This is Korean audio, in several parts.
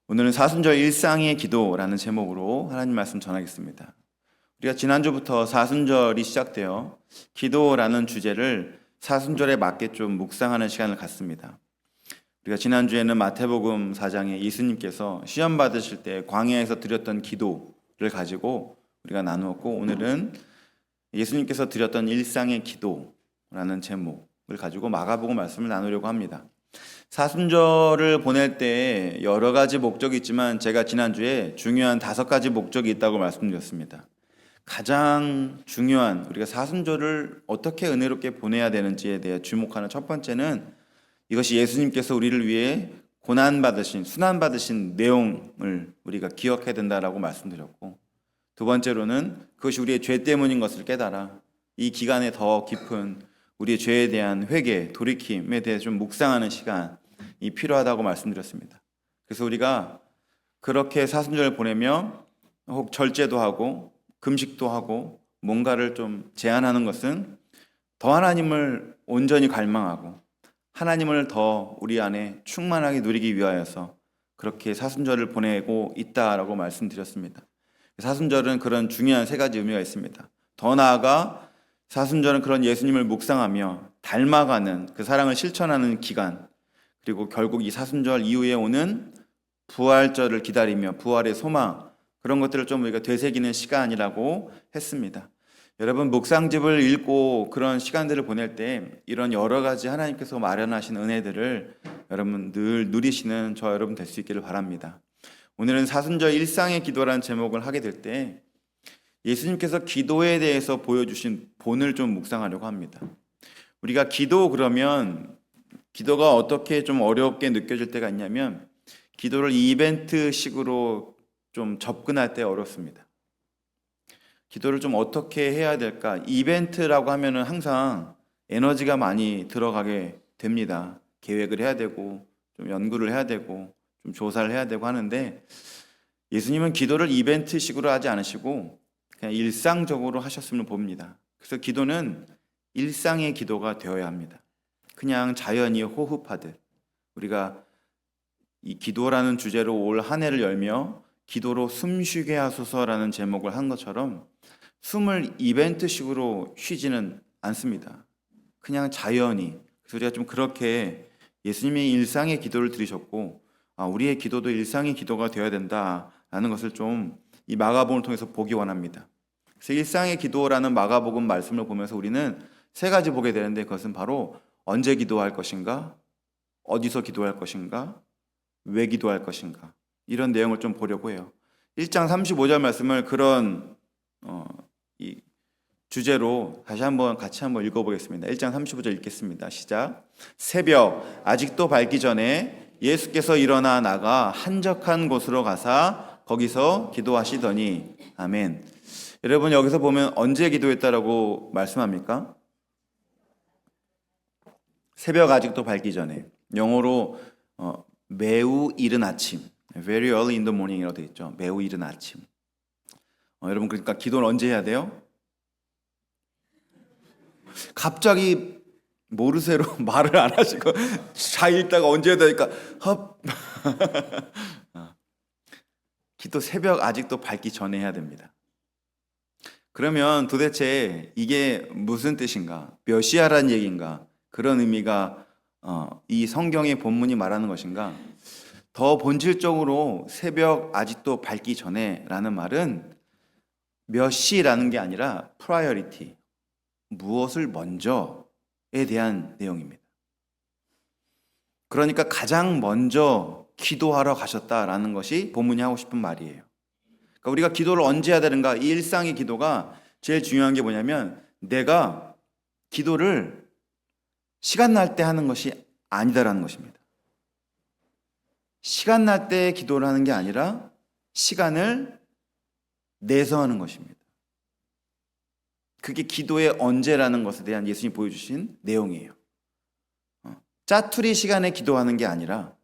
오늘은 사순절 일상의 기도라는 제목으로 하나님 말씀 전하겠습니다. 우리가 지난주부터 사순절이 시작되어 기도라는 주제를 사순절에 맞게 좀 묵상하는 시간을 갖습니다. 우리가 지난주에는 마태복음 4장에 예수님께서 시험 받으실 때 광야에서 드렸던 기도를 가지고 우리가 나누었고, 오늘은 예수님께서 드렸던 일상의 기도라는 제목을 가지고 마가복음 말씀을 나누려고 합니다. 사순절을 보낼 때 여러 가지 목적이 있지만 제가 지난주에 중요한 5가지 목적이 있다고 말씀드렸습니다. 가장 중요한, 우리가 사순절을 어떻게 은혜롭게 보내야 되는지에 대해 주목하는 첫 번째는 이것이 예수님께서 우리를 위해 고난받으신, 순환받으신 내용을 우리가 기억해야 된다라고 말씀드렸고, 두 번째로는 그것이 우리의 죄 때문인 것을 깨달아 이 기간에 더 깊은 우리의 죄에 대한 회개, 돌이킴에 대해 좀 묵상하는 시간이 필요하다고 말씀드렸습니다. 그래서 우리가 그렇게 사순절을 보내며 혹 절제도 하고 금식도 하고 뭔가를 좀 제한하는 것은 더 하나님을 온전히 갈망하고 하나님을 더 우리 안에 충만하게 누리기 위하여서 그렇게 사순절을 보내고 있다라고 말씀드렸습니다. 사순절은 그런 중요한 3가지 의미가 있습니다. 더 나아가 사순절은 그런 예수님을 묵상하며 닮아가는, 그 사랑을 실천하는 기간, 그리고 결국 이 사순절 이후에 오는 부활절을 기다리며 부활의 소망, 그런 것들을 좀 우리가 되새기는 시간이라고 했습니다. 여러분, 묵상집을 읽고 그런 시간들을 보낼 때 이런 여러 가지 하나님께서 마련하신 은혜들을 여러분 늘 누리시는 저 여러분 될 수 있기를 바랍니다. 오늘은 사순절 일상의 기도라는 제목을 하게 될 때 예수님께서 기도에 대해서 보여주신 본을 좀 묵상하려고 합니다. 우리가 기도 그러면 기도가 어떻게 좀 어렵게 느껴질 때가 있냐면 기도를 이벤트식으로 좀 접근할 때 어렵습니다. 기도를 좀 어떻게 해야 될까? 이벤트라고 하면은 항상 에너지가 많이 들어가게 됩니다. 계획을 해야 되고 좀 연구를 해야 되고 좀 조사를 해야 되고 하는데, 예수님은 기도를 이벤트식으로 하지 않으시고 그냥 일상적으로 하셨음을 봅니다. 그래서 기도는 일상의 기도가 되어야 합니다. 그냥 자연히 호흡하듯 우리가 이 기도라는 주제로 올 한 해를 열며 기도로 숨쉬게 하소서라는 제목을 한 것처럼 숨을 이벤트식으로 쉬지는 않습니다. 그냥 자연히. 그래서 우리가 좀 그렇게 예수님이 일상의 기도를 들으셨고, 우리의 기도도 일상의 기도가 되어야 된다라는 것을 좀 이 마가복음을 통해서 보기 원합니다. 그래서 일상의 기도라는 마가복음 말씀을 보면서 우리는 3가지 보게 되는데, 그것은 바로 언제 기도할 것인가, 어디서 기도할 것인가, 왜 기도할 것인가, 이런 내용을 좀 보려고 해요. 1장 35절 말씀을 그런 이 주제로 다시 같이 한번 읽어보겠습니다. 1장 35절 읽겠습니다. 시작. 새벽 아직도 밝기 전에 예수께서 일어나 나가 한적한 곳으로 가사 거기서 기도하시더니. 아멘. 여러분, 여기서 보면 언제 기도했다라고 말씀합니까? 새벽 아직도 밝기 전에. 영어로 매우 이른 아침, very early in the morning이라고 되어 있죠. 매우 이른 아침. 여러분, 그러니까 기도를 언제 해야 돼요? 갑자기 모르쇠로 말을 안 하시고 잘 읽다가 언제 해야 되니까 헙. 기도 새벽 아직도 밝기 전에 해야 됩니다. 그러면 도대체 이게 무슨 뜻인가? 몇 시야라는 얘기인가? 그런 의미가 이 성경의 본문이 말하는 것인가? 더 본질적으로 새벽 아직도 밝기 전에 라는 말은 몇 시라는 게 아니라 priority, 무엇을 먼저에 대한 내용입니다. 그러니까 가장 먼저 기도하러 가셨다라는 것이 본문이 하고 싶은 말이에요. 그러니까 우리가 기도를 언제 해야 되는가? 이 일상의 기도가 제일 중요한 게 뭐냐면 내가 기도를 시간 날 때 하는 것이 아니다라는 것입니다. 시간 날 때 기도를 하는 게 아니라 시간을 내서 하는 것입니다. 그게 기도의 언제라는 것에 대한 예수님이 보여주신 내용이에요. 짜투리 시간에 기도하는 게 아니라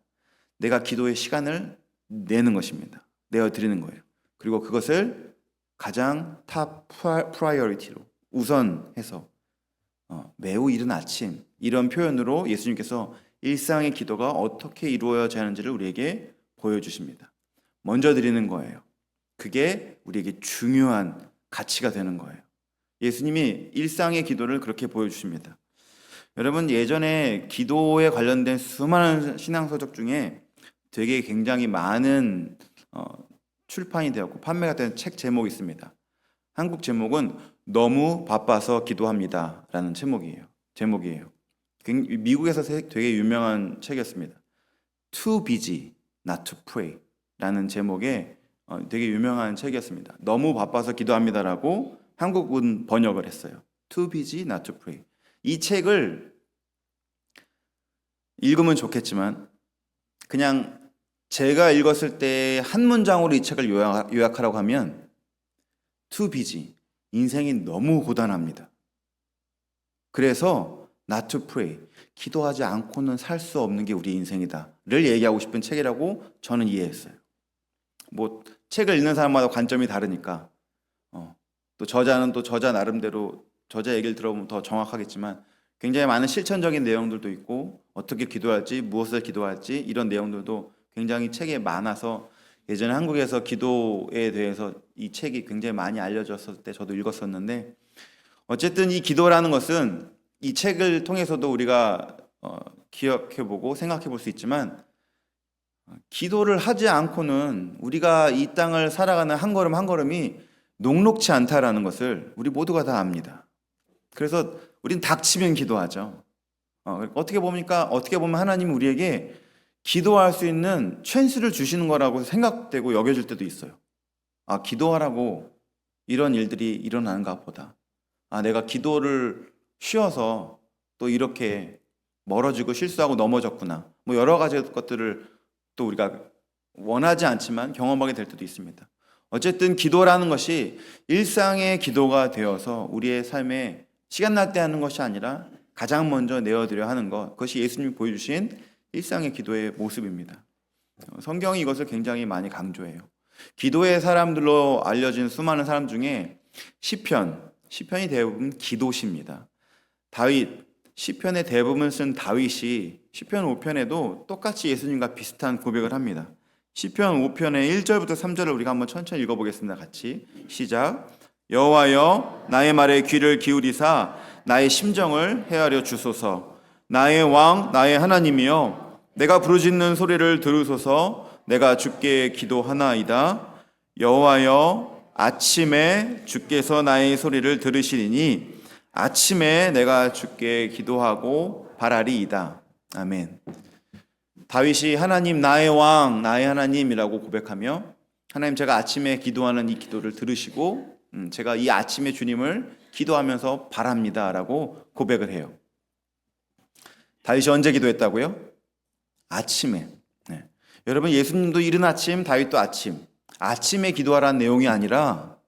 내가 기도의 시간을 내는 것입니다. 내어드리는 거예요. 그리고 그것을 가장 탑 프라이어리티로 우선해서 매우 이른 아침, 이런 표현으로 예수님께서 일상의 기도가 어떻게 이루어져야 하는지를 우리에게 보여주십니다. 먼저 드리는 거예요. 그게 우리에게 중요한 가치가 되는 거예요. 예수님이 일상의 기도를 그렇게 보여주십니다. 여러분, 예전에 기도에 관련된 수많은 신앙서적 중에 되게 굉장히 많은 출판이 되었고 판매가 된 책 제목이 있습니다. 한국 제목은 너무 바빠서 기도합니다 라는 제목이에요. 미국에서 되게 유명한 책이었습니다. Too busy not to pray 라는 제목의 되게 유명한 책이었습니다. 너무 바빠서 기도합니다라고 한국은 번역을 했어요. Too busy not to pray. 이 책을 읽으면 좋겠지만 그냥 제가 읽었을 때 한 문장으로 이 책을 요약하라고 하면 too busy, 인생이 너무 고단합니다. 그래서 not to pray, 기도하지 않고는 살 수 없는 게 우리 인생이다를 얘기하고 싶은 책이라고 저는 이해했어요. 뭐 책을 읽는 사람마다 관점이 다르니까 또 저자는 또 저자 나름대로 저자 얘기를 들어보면 더 정확하겠지만 굉장히 많은 실천적인 내용들도 있고 어떻게 기도할지 무엇을 기도할지 이런 내용들도 굉장히 책에 많아서 예전에 한국에서 기도에 대해서 이 책이 굉장히 많이 알려졌을 때 저도 읽었었는데 어쨌든 이 기도라는 것은 이 책을 통해서도 우리가 기억해보고 생각해볼 수 있지만 기도를 하지 않고는 우리가 이 땅을 살아가는 한 걸음 한 걸음이 녹록치 않다라는 것을 우리 모두가 다 압니다. 그래서 우린 닥치면 기도하죠. 어떻게 보면 하나님은 우리에게 기도할 수 있는 찬스를 주시는 거라고 생각되고 여겨질 때도 있어요. 기도하라고 이런 일들이 일어나는가 보다. 내가 기도를 쉬어서 또 이렇게 멀어지고 실수하고 넘어졌구나. 뭐 여러 가지 것들을 또 우리가 원하지 않지만 경험하게 될 때도 있습니다. 어쨌든 기도라는 것이 일상의 기도가 되어서 우리의 삶에 시간 날 때 하는 것이 아니라 가장 먼저 내어드려 하는 것, 그것이 예수님이 보여주신 일상의 기도의 모습입니다. 성경이 이것을 굉장히 많이 강조해요. 기도의 사람들로 알려진 수많은 사람 중에 시편이 대부분 기도시입니다. 시편의 대부분 쓴 다윗이 시편 5편에도 똑같이 예수님과 비슷한 고백을 합니다. 시편 5편의 1절부터 3절을 우리가 한번 천천히 읽어보겠습니다. 같이 시작. 여호와여 나의 말에 귀를 기울이사 나의 심정을 헤아려 주소서. 나의 왕 나의 하나님이여 내가 부르짖는 소리를 들으소서. 내가 주께 기도하나이다. 여호와여 아침에 주께서 나의 소리를 들으시리니 아침에 내가 주께 기도하고 바라리이다. 아멘. 다윗이 하나님 나의 왕 나의 하나님이라고 고백하며 하나님 제가 아침에 기도하는 이 기도를 들으시고 제가 이 아침에 주님을 기도하면서 바랍니다라고 고백을 해요. 다윗이 언제 기도했다고요? 아침에. 네. 여러분 예수님도 이른 아침, 다윗도 아침에 기도하라는 내용이 아니라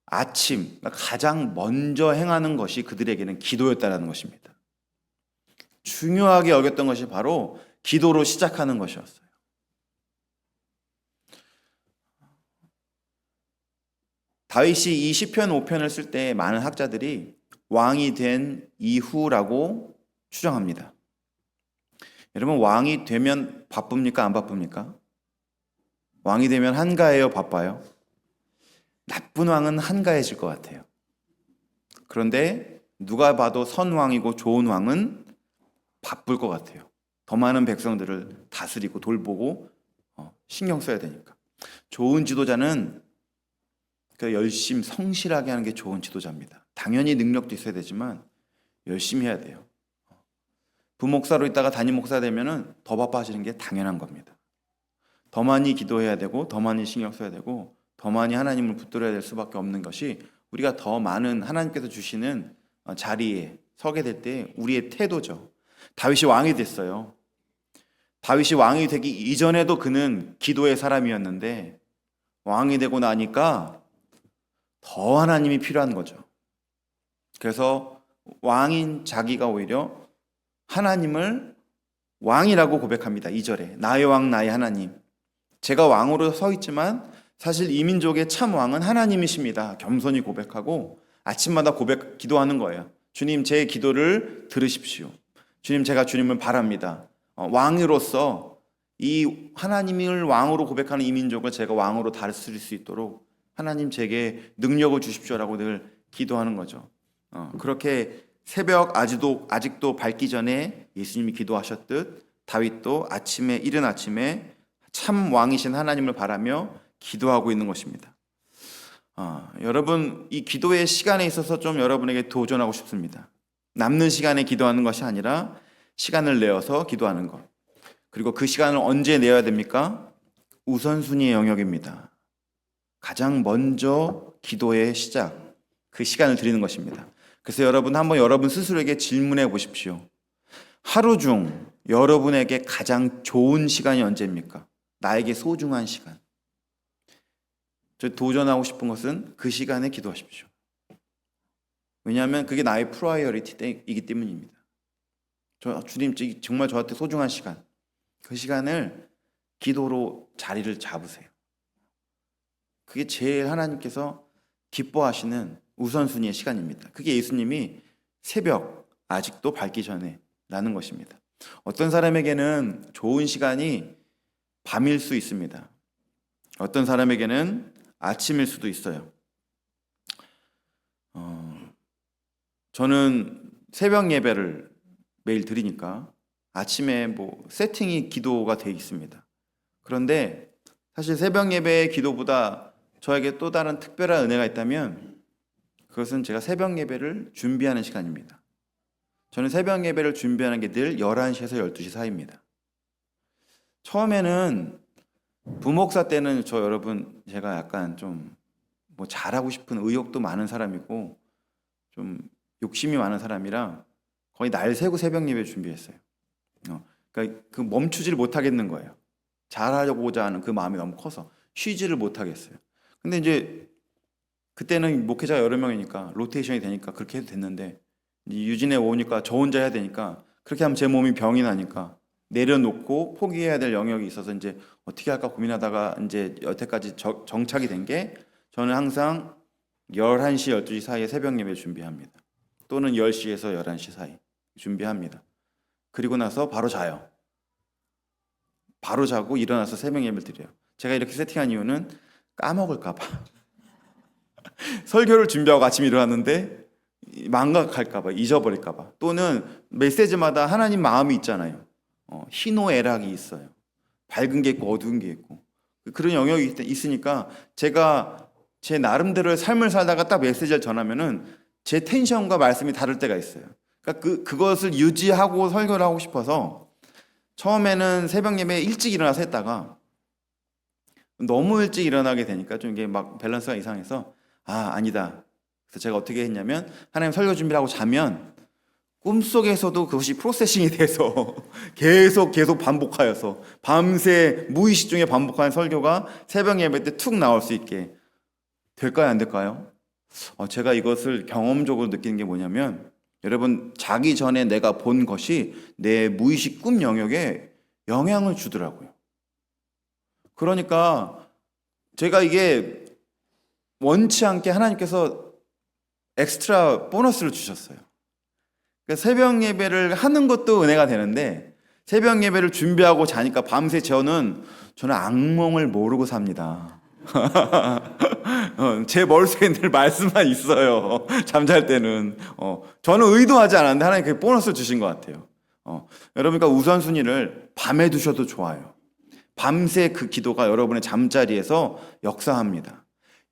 아침, 가장 먼저 행하는 것이 그들에게는 기도였다는 것입니다. 중요하게 여겼던 것이 바로 기도로 시작하는 것이었어요. 다윗이 이 시편 5편을 쓸 때 많은 학자들이 왕이 된 이후라고 추정합니다. 여러분 왕이 되면 바쁩니까? 안 바쁩니까? 왕이 되면 한가해요? 바빠요? 나쁜 왕은 한가해질 것 같아요. 그런데 누가 봐도 선왕이고 좋은 왕은 바쁠 것 같아요. 더 많은 백성들을 다스리고 돌보고 신경 써야 되니까. 좋은 지도자는 열심히 성실하게 하는 게 좋은 지도자입니다. 당연히 능력도 있어야 되지만 열심히 해야 돼요. 부목사로 있다가 담임 목사 되면은 더 바빠지는 게 당연한 겁니다. 더 많이 기도해야 되고 더 많이 신경 써야 되고 더 많이 하나님을 붙들어야 될 수밖에 없는 것이 우리가 더 많은 하나님께서 주시는 자리에 서게 될 때 우리의 태도죠. 다윗이 왕이 됐어요. 다윗이 왕이 되기 이전에도 그는 기도의 사람이었는데 왕이 되고 나니까 더 하나님이 필요한 거죠. 그래서 왕인 자기가 오히려 하나님을 왕이라고 고백합니다. 2절에 나의 왕 나의 하나님. 제가 왕으로 서 있지만 사실 이 민족의 참 왕은 하나님이십니다. 겸손히 고백하고 아침마다 기도하는 거예요. 주님 제 기도를 들으십시오. 주님 제가 주님을 바랍니다. 왕으로서 이 하나님을 왕으로 고백하는 이 민족을 제가 왕으로 다스릴 수 있도록 하나님 제게 능력을 주십시오라고 늘 기도하는 거죠. 그렇게 새벽 아직도 밝기 전에 예수님이 기도하셨듯 다윗도 이른 아침에 참 왕이신 하나님을 바라며 기도하고 있는 것입니다. 여러분, 이 기도의 시간에 있어서 좀 여러분에게 도전하고 싶습니다. 남는 시간에 기도하는 것이 아니라 시간을 내어서 기도하는 것. 그리고 그 시간을 언제 내야 됩니까? 우선순위의 영역입니다. 가장 먼저 기도의 시작, 그 시간을 드리는 것입니다. 그래서 한번 여러분 스스로에게 질문해 보십시오. 하루 중 여러분에게 가장 좋은 시간이 언제입니까? 나에게 소중한 시간. 저 도전하고 싶은 것은 그 시간에 기도하십시오. 왜냐하면 그게 나의 프라이어리티이기 때문입니다. 주님, 정말 저한테 소중한 시간. 그 시간을 기도로 자리를 잡으세요. 그게 제일 하나님께서 기뻐하시는 우선순위의 시간입니다. 그게 예수님이 새벽 아직도 밝기 전에 라는 것입니다. 어떤 사람에게는 좋은 시간이 밤일 수 있습니다. 어떤 사람에게는 아침일 수도 있어요. 저는 새벽 예배를 매일 드리니까 아침에 세팅이 기도가 되어 있습니다. 그런데 사실 새벽 예배의 기도보다 저에게 또 다른 특별한 은혜가 있다면 그것은 제가 새벽 예배를 준비하는 시간입니다. 저는 새벽 예배를 준비하는 게 늘 11시에서 12시 사이입니다. 처음에는 부목사 때는 제가 약간 좀 잘하고 싶은 의욕도 많은 사람이고 좀 욕심이 많은 사람이라 거의 날 새고 새벽 예배 준비했어요. 그러니까 그 멈추지를 못하겠는 거예요. 잘하려고자 하는 그 마음이 너무 커서 쉬지를 못하겠어요. 근데 이제 그때는 목회자가 여러 명이니까 로테이션이 되니까 그렇게 해도 됐는데 유진에 오니까 저 혼자 해야 되니까 그렇게 하면 제 몸이 병이 나니까 내려놓고 포기해야 될 영역이 있어서 이제 어떻게 할까 고민하다가 이제 여태까지 정착이 된 게 저는 항상 11시, 12시 사이에 새벽 예배 준비합니다. 또는 10시에서 11시 사이 준비합니다. 그리고 나서 바로 자요. 바로 자고 일어나서 새벽 예배를 드려요. 제가 이렇게 세팅한 이유는 까먹을까 봐. 설교를 준비하고 아침에 일어났는데 망각할까 봐, 잊어버릴까 봐. 또는 메시지마다 하나님 마음이 있잖아요. 희노애락이 있어요. 밝은 게 있고 어두운 게 있고. 그런 영역이 있으니까 제가 제 나름대로의 삶을 살다가 딱 메시지를 전하면은 제 텐션과 말씀이 다를 때가 있어요. 그러니까 그것을 유지하고 설교를 하고 싶어서 처음에는 새벽 예배에 일찍 일어나서 했다가 너무 일찍 일어나게 되니까 좀 이게 막 밸런스가 이상해서 아니다. 그래서 제가 어떻게 했냐면 하나님 설교 준비를 하고 자면 꿈속에서도 그것이 프로세싱이 돼서 계속 반복하여서 밤새 무의식 중에 반복하는 설교가 새벽 예배 때 툭 나올 수 있게 될까요? 안 될까요? 제가 이것을 경험적으로 느끼는 게 뭐냐면 여러분 자기 전에 내가 본 것이 내 무의식 꿈 영역에 영향을 주더라고요. 그러니까 제가 이게 원치 않게 하나님께서 엑스트라 보너스를 주셨어요. 그러니까 새벽 예배를 하는 것도 은혜가 되는데 새벽 예배를 준비하고 자니까 밤새 저는 악몽을 모르고 삽니다. 제 머릿속에 늘 말씀만 있어요. 잠잘 때는. 저는 의도하지 않았는데 하나님 그 보너스를 주신 것 같아요. 여러분, 그러니까 우선순위를 밤에 두셔도 좋아요. 밤새 그 기도가 여러분의 잠자리에서 역사합니다.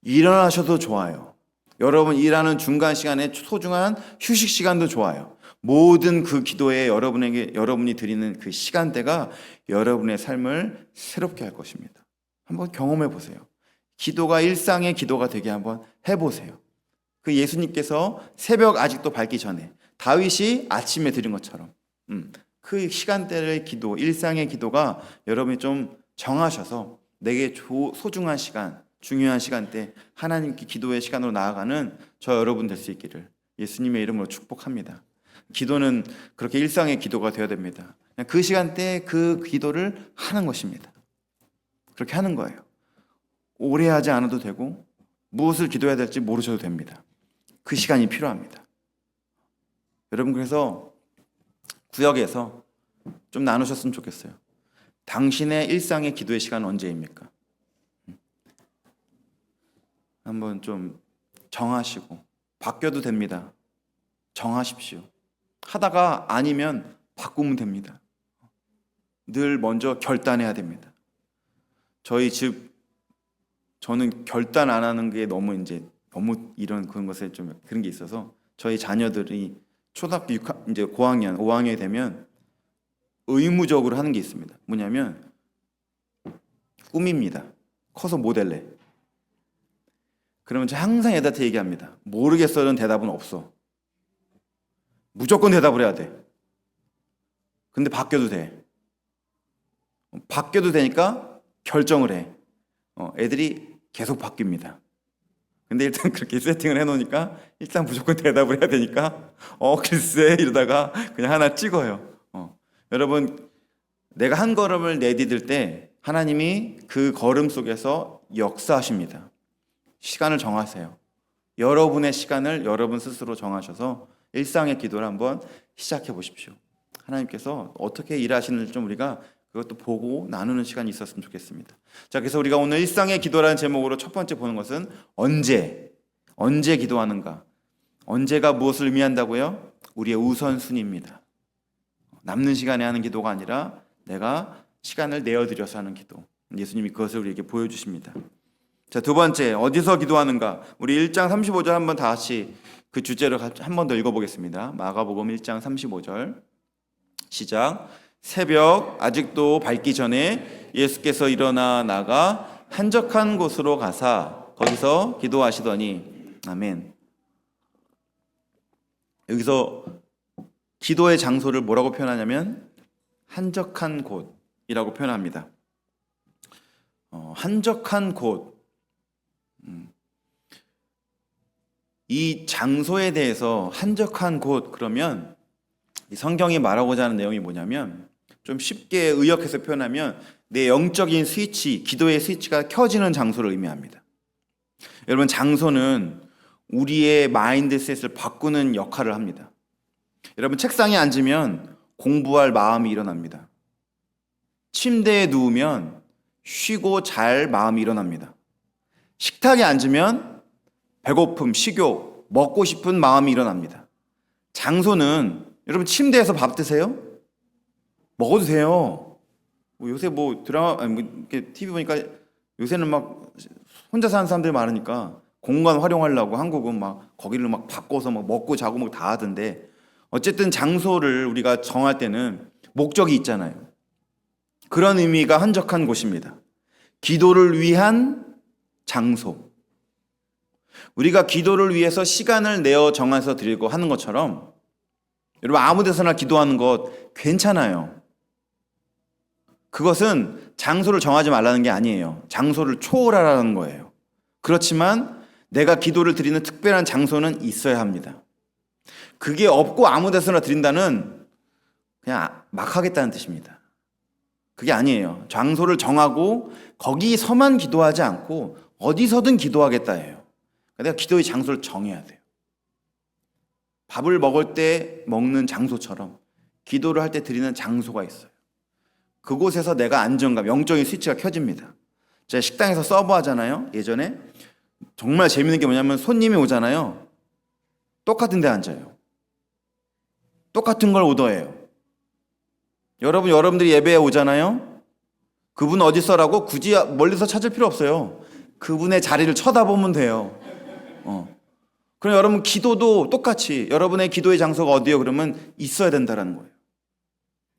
일어나셔도 좋아요. 여러분 일하는 중간 시간에 소중한 휴식 시간도 좋아요. 모든 그 기도에 여러분이 드리는 그 시간대가 여러분의 삶을 새롭게 할 것입니다. 한번 경험해 보세요. 기도가 일상의 기도가 되게 한번 해보세요. 그 예수님께서 새벽 아직도 밝기 전에 다윗이 아침에 드린 것처럼 그 시간대의 기도, 일상의 기도가 여러분이 좀 정하셔서 내게 소중한 시간, 중요한 시간대 하나님께 기도의 시간으로 나아가는 저 여러분 될 수 있기를 예수님의 이름으로 축복합니다. 기도는 그렇게 일상의 기도가 되어야 됩니다. 그냥 그 시간대에 그 기도를 하는 것입니다. 그렇게 하는 거예요. 오래 하지 않아도 되고 무엇을 기도해야 될지 모르셔도 됩니다. 그 시간이 필요합니다. 여러분 그래서 구역에서 좀 나누셨으면 좋겠어요. 당신의 일상의 기도의 시간은 언제입니까? 한번 좀 정하시고, 바뀌어도 됩니다. 정하십시오. 하다가 아니면 바꾸면 됩니다. 늘 먼저 결단해야 됩니다. 저는 결단 안 하는 게 너무 이런 그런 것에 좀 그런 게 있어서 저희 자녀들이 초등학교 이제 고학년, 5학년이 되면 의무적으로 하는 게 있습니다. 뭐냐면 꿈입니다. 커서 모델래. 그러면 제가 항상 애들한테 얘기합니다. 모르겠어는 대답은 없어. 무조건 대답을 해야 돼. 근데 바뀌어도 돼. 바뀌어도 되니까 결정을 해. 애들이 계속 바뀝니다. 근데 일단 그렇게 세팅을 해놓으니까 일단 무조건 대답을 해야 되니까 글쎄 이러다가 그냥 하나 찍어요. 여러분, 내가 한 걸음을 내디딜 때 하나님이 그 걸음 속에서 역사하십니다. 시간을 정하세요. 여러분의 시간을 여러분 스스로 정하셔서 일상의 기도를 한번 시작해 보십시오. 하나님께서 어떻게 일하시는지 좀 우리가 그것도 보고 나누는 시간이 있었으면 좋겠습니다. 자, 그래서 우리가 오늘 일상의 기도라는 제목으로 첫 번째 보는 것은 언제 기도하는가? 언제가 무엇을 의미한다고요? 우리의 우선순위입니다. 남는 시간에 하는 기도가 아니라 내가 시간을 내어드려서 하는 기도. 예수님이 그것을 우리에게 보여주십니다. 자, 두 번째, 어디서 기도하는가? 우리 1장 35절 한번 다시 그 주제를 한 번 더 읽어보겠습니다. 마가복음 1장 35절 시작. 새벽 아직도 밝기 전에 예수께서 일어나 나가 한적한 곳으로 가사 거기서 기도하시더니 아멘. 여기서 기도의 장소를 뭐라고 표현하냐면 한적한 곳이라고 표현합니다. 한적한 곳. 이 장소에 대해서 한적한 곳 그러면 이 성경이 말하고자 하는 내용이 뭐냐면 좀 쉽게 의역해서 표현하면 내 영적인 스위치, 기도의 스위치가 켜지는 장소를 의미합니다. 여러분, 장소는 우리의 마인드셋을 바꾸는 역할을 합니다. 여러분, 책상에 앉으면 공부할 마음이 일어납니다. 침대에 누우면 쉬고 잘 마음이 일어납니다. 식탁에 앉으면 배고픔, 식욕, 먹고 싶은 마음이 일어납니다. 장소는 여러분, 침대에서 밥 드세요? 먹어도 돼요. 요새 드라마, 이렇게 TV 보니까 요새는 막 혼자 사는 사람들이 많으니까 공간 활용하려고 한국은 막 거기를 막 바꿔서 막 먹고 자고 뭐 다 하던데, 어쨌든 장소를 우리가 정할 때는 목적이 있잖아요. 그런 의미가 한적한 곳입니다. 기도를 위한 장소. 우리가 기도를 위해서 시간을 내어 정해서 드리고 하는 것처럼 여러분, 아무 데서나 기도하는 것 괜찮아요. 그것은 장소를 정하지 말라는 게 아니에요. 장소를 초월하라는 거예요. 그렇지만 내가 기도를 드리는 특별한 장소는 있어야 합니다. 그게 없고 아무 데서나 드린다는 그냥 막 하겠다는 뜻입니다. 그게 아니에요. 장소를 정하고 거기서만 기도하지 않고 어디서든 기도하겠다예요. 내가 기도의 장소를 정해야 돼요. 밥을 먹을 때 먹는 장소처럼 기도를 할 때 드리는 장소가 있어요. 그곳에서 내가 안정감, 영적인 스위치가 켜집니다. 제가 식당에서 서브하잖아요. 예전에 정말 재밌는 게 뭐냐면 손님이 오잖아요. 똑같은 데 앉아요. 똑같은 걸 오더해요. 여러분들이 예배에 오잖아요. 그분 어디 있어라고 굳이 멀리서 찾을 필요 없어요. 그분의 자리를 쳐다보면 돼요. 그럼 여러분, 기도도 똑같이 여러분의 기도의 장소가 어디요? 그러면 있어야 된다는 거예요.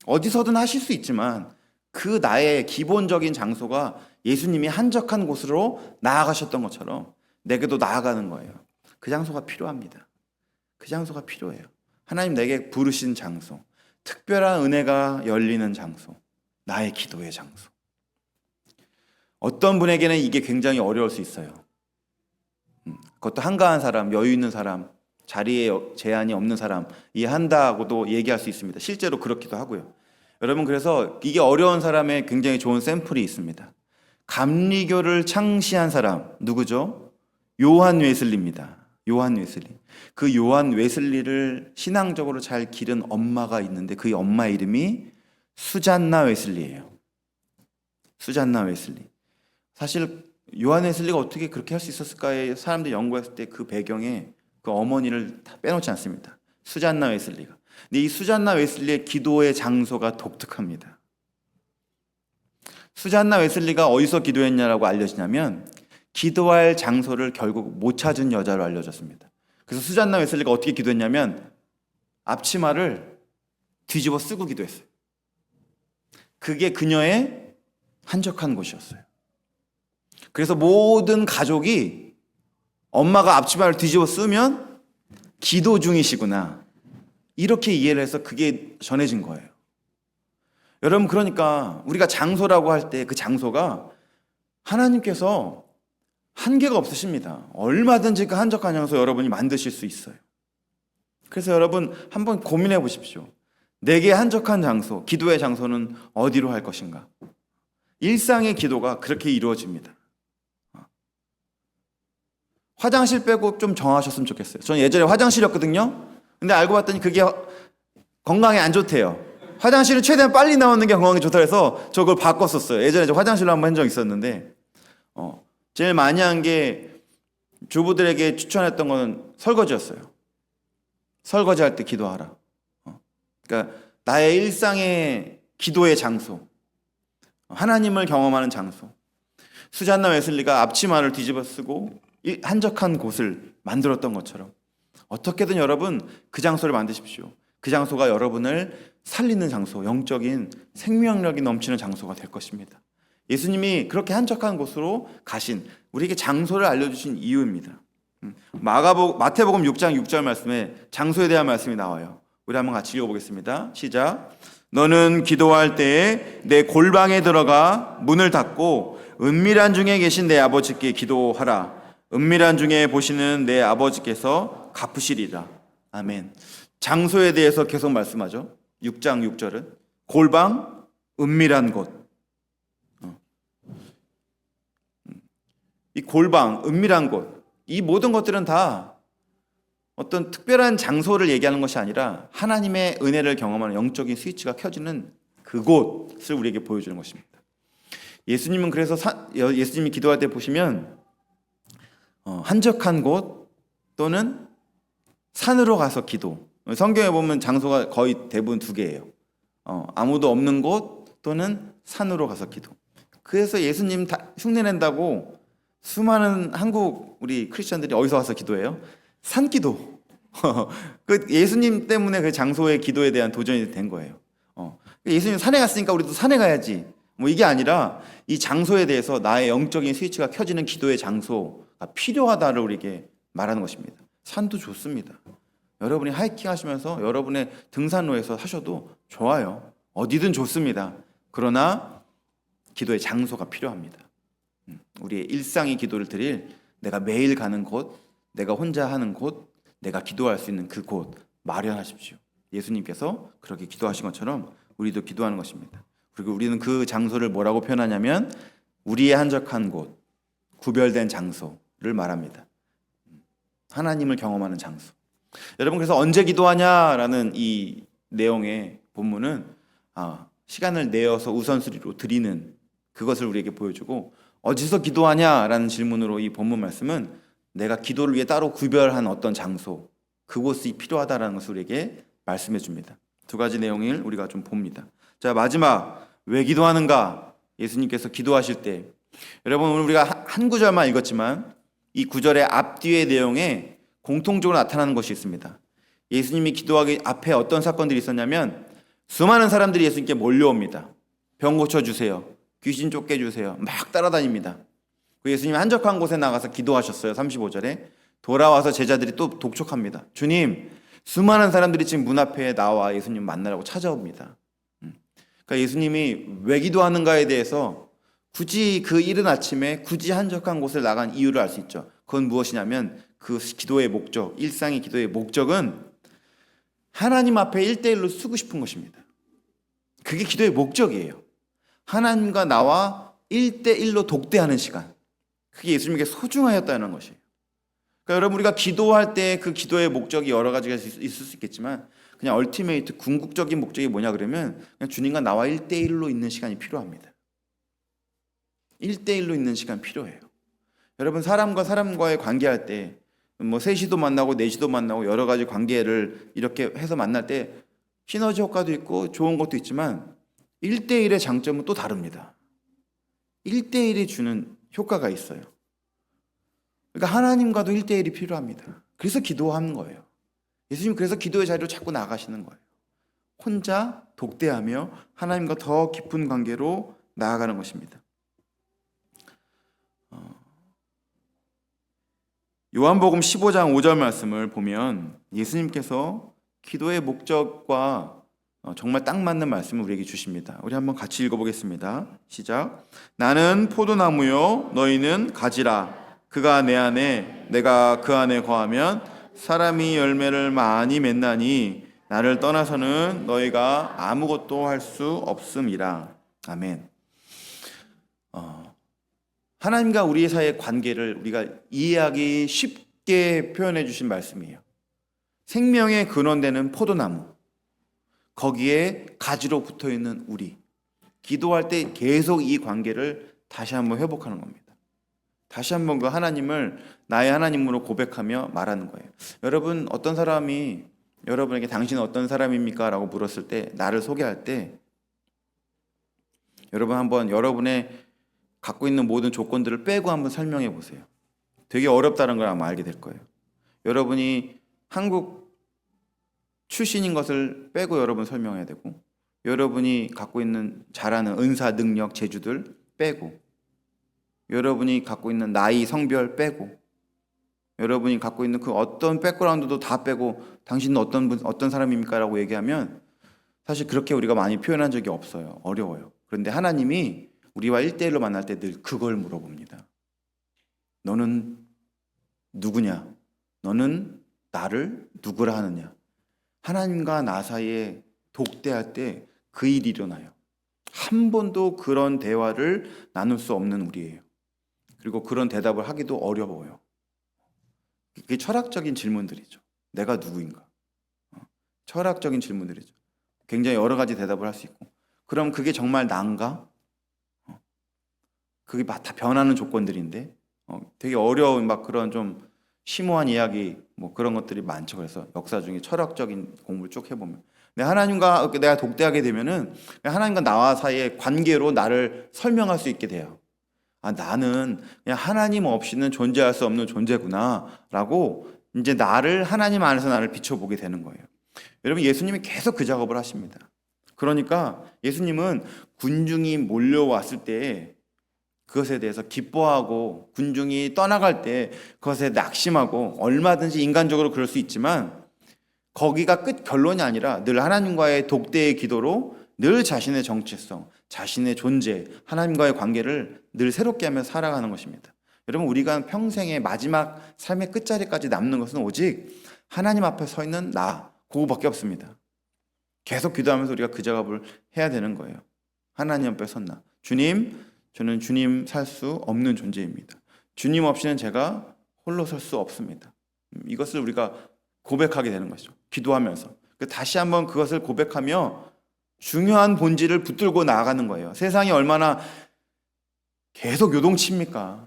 어디서든 하실 수 있지만 그 나의 기본적인 장소가 예수님이 한적한 곳으로 나아가셨던 것처럼 내게도 나아가는 거예요. 그 장소가 필요합니다. 그 장소가 필요해요. 하나님 내게 부르신 장소, 특별한 은혜가 열리는 장소, 나의 기도의 장소. 어떤 분에게는 이게 굉장히 어려울 수 있어요. 그것도 한가한 사람, 여유 있는 사람, 자리에 제한이 없는 사람 이해한다고도 얘기할 수 있습니다. 실제로 그렇기도 하고요. 여러분, 그래서 이게 어려운 사람의 굉장히 좋은 샘플이 있습니다. 감리교를 창시한 사람 누구죠? 요한 웨슬리입니다. 요한 웨슬리. 그 요한 웨슬리를 신앙적으로 잘 기른 엄마가 있는데 그 엄마 이름이 수잔나 웨슬리예요. 수잔나 웨슬리. 사실 요한 웨슬리가 어떻게 그렇게 할 수 있었을까에 사람들이 연구했을 때 그 배경에 그 어머니를 다 빼놓지 않습니다. 수잔나 웨슬리가. 근데 이 수잔나 웨슬리의 기도의 장소가 독특합니다. 수잔나 웨슬리가 어디서 기도했냐라고 알려지냐면 기도할 장소를 결국 못 찾은 여자로 알려졌습니다. 그래서 수잔나 웨슬리가 어떻게 기도했냐면 앞치마를 뒤집어 쓰고 기도했어요. 그게 그녀의 한적한 곳이었어요. 그래서 모든 가족이 엄마가 앞치마를 뒤집어 쓰면 기도 중이시구나, 이렇게 이해를 해서 그게 전해진 거예요. 여러분, 그러니까 우리가 장소라고 할 때 그 장소가 하나님께서 한계가 없으십니다. 얼마든지 그 한적한 장소 여러분이 만드실 수 있어요. 그래서 여러분 한번 고민해 보십시오. 내게 한적한 장소, 기도의 장소는 어디로 할 것인가? 일상의 기도가 그렇게 이루어집니다. 화장실 빼고 좀 정하셨으면 좋겠어요. 저는 예전에 화장실이었거든요. 근데 알고 봤더니 그게 건강에 안 좋대요. 화장실은 최대한 빨리 나오는 게 건강에 좋다 해서 저걸 바꿨었어요. 예전에 저 화장실로 한번 한 적 있었는데 제일 많이 한 게 주부들에게 추천했던 거는 설거지였어요. 설거지할 때 기도하라. 그러니까 나의 일상의 기도의 장소, 하나님을 경험하는 장소. 수잔나 웨슬리가 앞치마를 뒤집어 쓰고 한적한 곳을 만들었던 것처럼 어떻게든 여러분 그 장소를 만드십시오. 그 장소가 여러분을 살리는 장소, 영적인 생명력이 넘치는 장소가 될 것입니다. 예수님이 그렇게 한적한 곳으로 가신, 우리에게 장소를 알려주신 이유입니다. 마태복음 6장 6절 말씀에 장소에 대한 말씀이 나와요. 우리 한번 같이 읽어보겠습니다. 시작. 너는 기도할 때에 내 골방에 들어가 문을 닫고 은밀한 중에 계신 내 아버지께 기도하라. 은밀한 중에 보시는 내 아버지께서 갚으시리라. 아멘. 장소에 대해서 계속 말씀하죠. 6장 6절은 골방, 은밀한 곳. 이 골방, 은밀한 곳, 이 모든 것들은 다 어떤 특별한 장소를 얘기하는 것이 아니라 하나님의 은혜를 경험하는 영적인 스위치가 켜지는 그곳을 우리에게 보여주는 것입니다. 예수님은 그래서 예수님이 기도할 때 보시면 한적한 곳 또는 산으로 가서 기도. 성경에 보면 장소가 거의 대부분 두 개예요. 아무도 없는 곳 또는 산으로 가서 기도. 그래서 예수님 다 흉내낸다고 수많은 한국 우리 크리스천들이 어디서 와서 기도해요? 산기도. 그 예수님 때문에 그 장소의 기도에 대한 도전이 된 거예요. 예수님 산에 갔으니까 우리도 산에 가야지. 뭐 이게 아니라 이 장소에 대해서 나의 영적인 스위치가 켜지는 기도의 장소가 필요하다를 우리에게 말하는 것입니다. 산도 좋습니다. 여러분이 하이킹 하시면서 여러분의 등산로에서 하셔도 좋아요. 어디든 좋습니다. 그러나 기도의 장소가 필요합니다. 우리의 일상의 기도를 드릴, 내가 매일 가는 곳, 내가 혼자 하는 곳, 내가 기도할 수 있는 그곳 마련하십시오. 예수님께서 그렇게 기도하신 것처럼 우리도 기도하는 것입니다. 그리고 우리는 그 장소를 뭐라고 표현하냐면 우리의 한적한 곳, 구별된 장소를 말합니다. 하나님을 경험하는 장소. 여러분, 그래서 언제 기도하냐라는 이 내용의 본문은 시간을 내어서 우선순위로 드리는 그것을 우리에게 보여주고, 어디서 기도하냐라는 질문으로 이 본문 말씀은 내가 기도를 위해 따로 구별한 어떤 장소, 그곳이 필요하다라는 것을 우리에게 말씀해 줍니다. 두 가지 내용을 우리가 좀 봅니다. 자, 마지막, 왜 기도하는가? 예수님께서 기도하실 때, 여러분 오늘 우리가 한 구절만 읽었지만 이 구절의 앞뒤의 내용에 공통적으로 나타나는 것이 있습니다. 예수님이 기도하기 앞에 어떤 사건들이 있었냐면 수많은 사람들이 예수님께 몰려옵니다. 병 고쳐주세요. 귀신 쫓겨주세요. 막 따라다닙니다. 예수님이 한적한 곳에 나가서 기도하셨어요. 35절에 돌아와서 제자들이 또 독촉합니다. 주님, 수많은 사람들이 지금 문 앞에 나와 예수님 만나라고 찾아옵니다. 그러니까 예수님이 왜 기도하는가에 대해서 굳이 그 이른 아침에 굳이 한적한 곳을 나간 이유를 알 수 있죠. 그건 무엇이냐면 그 기도의 목적, 일상의 기도의 목적은 하나님 앞에 1대1로 쓰고 싶은 것입니다. 그게 기도의 목적이에요. 하나님과 나와 1대1로 독대하는 시간. 그게 예수님에게 소중하였다는 것이에요. 그러니까 여러분, 우리가 기도할 때 그 기도의 목적이 여러 가지가 있을 수 있겠지만 그냥 얼티메이트 궁극적인 목적이 뭐냐 그러면 그냥 주님과 나와 1대1로 있는 시간이 필요합니다. 1대1로 있는 시간 필요해요. 여러분, 사람과 사람과의 관계할 때 뭐 3시도 만나고 4시도 만나고 여러 가지 관계를 이렇게 해서 만날 때 시너지 효과도 있고 좋은 것도 있지만 1대1의 장점은 또 다릅니다. 1대1이 주는 효과가 있어요. 그러니까 하나님과도 1대1이 필요합니다. 그래서 기도하는 거예요. 예수님 그래서 기도의 자리로 자꾸 나가시는 거예요. 혼자 독대하며 하나님과 더 깊은 관계로 나아가는 것입니다. 요한복음 15장 5절 말씀을 보면 예수님께서 기도의 목적과 정말 딱 맞는 말씀을 우리에게 주십니다. 우리 한번 같이 읽어보겠습니다. 시작. 나는 포도나무요 너희는 가지라. 그가 내 안에 내가 그 안에 거하면 사람이 열매를 많이 맺나니 나를 떠나서는 너희가 아무것도 할 수 없음이라. 아멘. 하나님과 우리 사이의 관계를 우리가 이해하기 쉽게 표현해 주신 말씀이에요. 생명의 근원되는 포도나무, 거기에 가지로 붙어 있는 우리, 기도할 때 계속 이 관계를 다시 한번 회복하는 겁니다. 다시 한번 그 하나님을 나의 하나님으로 고백하며 말하는 거예요. 여러분, 어떤 사람이 여러분에게 당신은 어떤 사람입니까? 라고 물었을 때, 나를 소개할 때 여러분 한번 여러분의 갖고 있는 모든 조건들을 빼고 한번 설명해 보세요. 되게 어렵다는 걸 아마 알게 될 거예요. 여러분이 한국 출신인 것을 빼고 여러분 설명해야 되고, 여러분이 갖고 있는 잘하는 은사, 능력, 재주들 빼고, 여러분이 갖고 있는 나이, 성별 빼고, 여러분이 갖고 있는 그 어떤 백그라운드도 다 빼고 당신은 어떤 사람입니까? 라고 얘기하면 사실 그렇게 우리가 많이 표현한 적이 없어요. 어려워요. 그런데 하나님이 우리와 1대1로 만날 때 늘 그걸 물어봅니다. 너는 누구냐? 너는 나를 누구라 하느냐? 하나님과 나 사이에 독대할 때 그 일이 일어나요. 한 번도 그런 대화를 나눌 수 없는 우리예요. 그리고 그런 대답을 하기도 어려워요. 그게 철학적인 질문들이죠. 내가 누구인가? 철학적인 질문들이죠. 굉장히 여러 가지 대답을 할 수 있고, 그럼 그게 정말 난가? 그게 다 변하는 조건들인데 되게 어려운 막 그런 좀 심오한 이야기 뭐 그런 것들이 많죠. 그래서 역사 중에 철학적인 공부를 쭉 해보면 하나님과 내가 독대하게 되면은 하나님과 나와 사이의 관계로 나를 설명할 수 있게 돼요. 아, 나는 그냥 하나님 없이는 존재할 수 없는 존재구나 라고 이제 나를 하나님 안에서 나를 비춰보게 되는 거예요. 여러분, 예수님이 계속 그 작업을 하십니다. 그러니까 예수님은 군중이 몰려왔을 때 그것에 대해서 기뻐하고, 군중이 떠나갈 때 그것에 낙심하고, 얼마든지 인간적으로 그럴 수 있지만 거기가 끝 결론이 아니라 늘 하나님과의 독대의 기도로 늘 자신의 정체성, 자신의 존재, 하나님과의 관계를 늘 새롭게 하며 살아가는 것입니다. 여러분, 우리가 평생의 마지막 삶의 끝자리까지 남는 것은 오직 하나님 앞에 서 있는 나, 그거밖에 없습니다. 계속 기도하면서 우리가 그 작업을 해야 되는 거예요. 하나님 앞에 섰나? 주님, 저는 주님 살 수 없는 존재입니다. 주님 없이는 제가 홀로 설 수 없습니다. 이것을 우리가 고백하게 되는 것이죠. 기도하면서. 다시 한번 그것을 고백하며 중요한 본질을 붙들고 나아가는 거예요. 세상이 얼마나 계속 요동칩니까?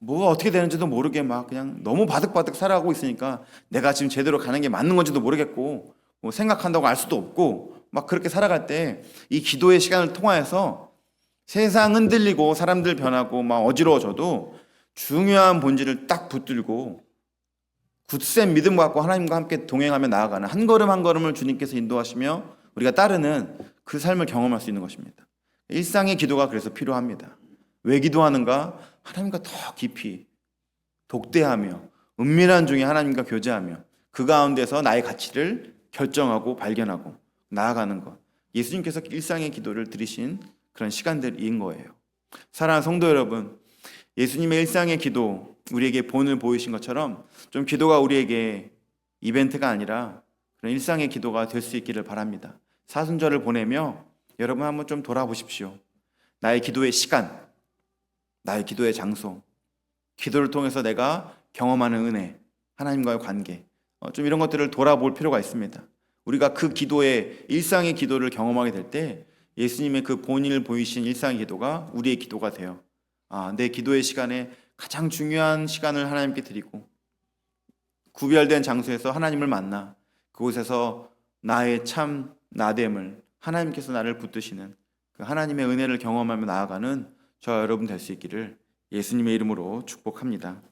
뭐가 어떻게 되는지도 모르게 막 그냥 너무 바득바득 살아가고 있으니까 내가 지금 제대로 가는 게 맞는 건지도 모르겠고, 뭐 생각한다고 알 수도 없고, 막 그렇게 살아갈 때 이 기도의 시간을 통하여서 세상 흔들리고 사람들 변하고 막 어지러워져도 중요한 본질을 딱 붙들고 굳센 믿음 갖고 하나님과 함께 동행하며 나아가는 한 걸음 한 걸음을 주님께서 인도하시며 우리가 따르는 그 삶을 경험할 수 있는 것입니다. 일상의 기도가 그래서 필요합니다. 왜 기도하는가? 하나님과 더 깊이 독대하며 은밀한 중에 하나님과 교제하며 그 가운데서 나의 가치를 결정하고 발견하고 나아가는 것. 예수님께서 일상의 기도를 드리신 그런 시간들인 거예요. 사랑하는 성도 여러분, 예수님의 일상의 기도, 우리에게 본을 보이신 것처럼 좀 기도가 우리에게 이벤트가 아니라 그런 일상의 기도가 될 수 있기를 바랍니다. 사순절을 보내며 여러분 한번 좀 돌아보십시오. 나의 기도의 시간, 나의 기도의 장소, 기도를 통해서 내가 경험하는 은혜, 하나님과의 관계, 좀 이런 것들을 돌아볼 필요가 있습니다. 우리가 그 기도의 일상의 기도를 경험하게 될 때 예수님의 그 본인을 보이신 일상의 기도가 우리의 기도가 돼요. 내 기도의 시간에 가장 중요한 시간을 하나님께 드리고 구별된 장소에서 하나님을 만나 그곳에서 나의 참 나됨을 하나님께서 나를 붙드시는 그 하나님의 은혜를 경험하며 나아가는 저와 여러분 될 수 있기를 예수님의 이름으로 축복합니다.